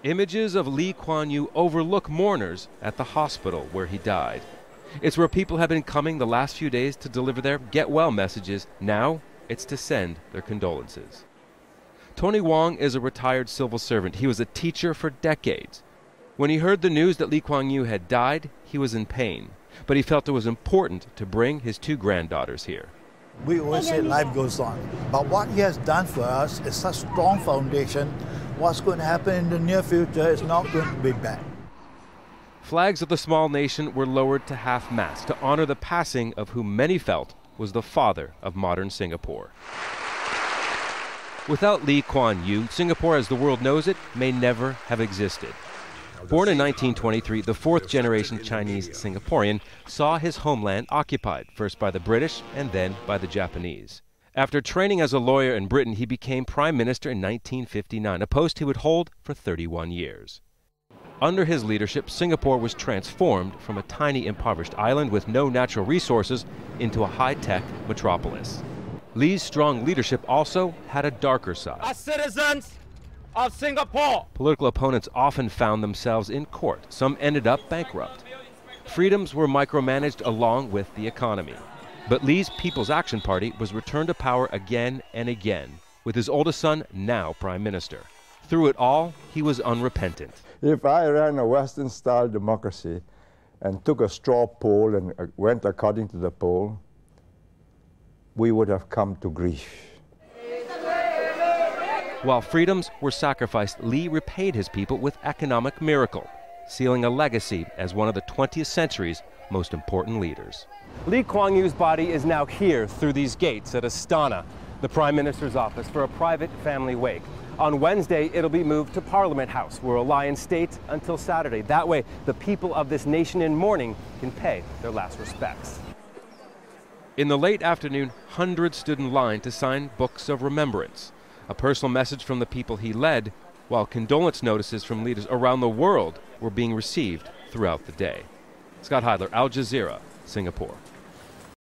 Images of Lee Kuan Yew overlook mourners at the hospital where he died. It's where people have been coming the last few days to deliver their get well messages. Now it's to send their condolences. Tony Wong is a retired civil servant. He was a teacher for decades. When he heard the news that Lee Kuan Yew had died, he was in pain. But he felt it was important to bring his two granddaughters here. We always say life goes on. But what he has done for us is such a strong foundation. What's going to happen in the near future is not going to be bad. Flags of the small nation were lowered to half-mast to honor the passing of who many felt was the father of modern Singapore. Without Lee Kuan Yew, Singapore as the world knows it may never have existed. Born in 1923, the fourth-generation Chinese Singaporean saw his homeland occupied, first by the British and then by the Japanese. After training as a lawyer in Britain, he became Prime Minister in 1959, a post he would hold for 31 years. Under his leadership, Singapore was transformed from a tiny, impoverished island with no natural resources into a high-tech metropolis. Lee's strong leadership also had a darker side. As citizens of Singapore, Political opponents often found themselves in court. Some ended up bankrupt. Freedoms were micromanaged along with the economy. But Lee's People's Action Party was returned to power again and again, with his oldest son now Prime Minister. Through it all, he was unrepentant. If I ran a Western-style democracy and took a straw poll and went according to the poll, we would have come to grief. While freedoms were sacrificed, Lee repaid his people with economic miracle, sealing a legacy as one of the 20th century's most important leaders. Lee Kuan Yew's body is now here through these gates at Astana, the Prime Minister's office, for a private family wake. On Wednesday, it'll be moved to Parliament House, where it'll lie in state until Saturday. That way, the people of this nation in mourning can pay their last respects. In the late afternoon, hundreds stood in line to sign books of remembrance, a personal message from the people he led, while condolence notices from leaders around the world were being received throughout the day. Scott Heidler, Al Jazeera, Singapore.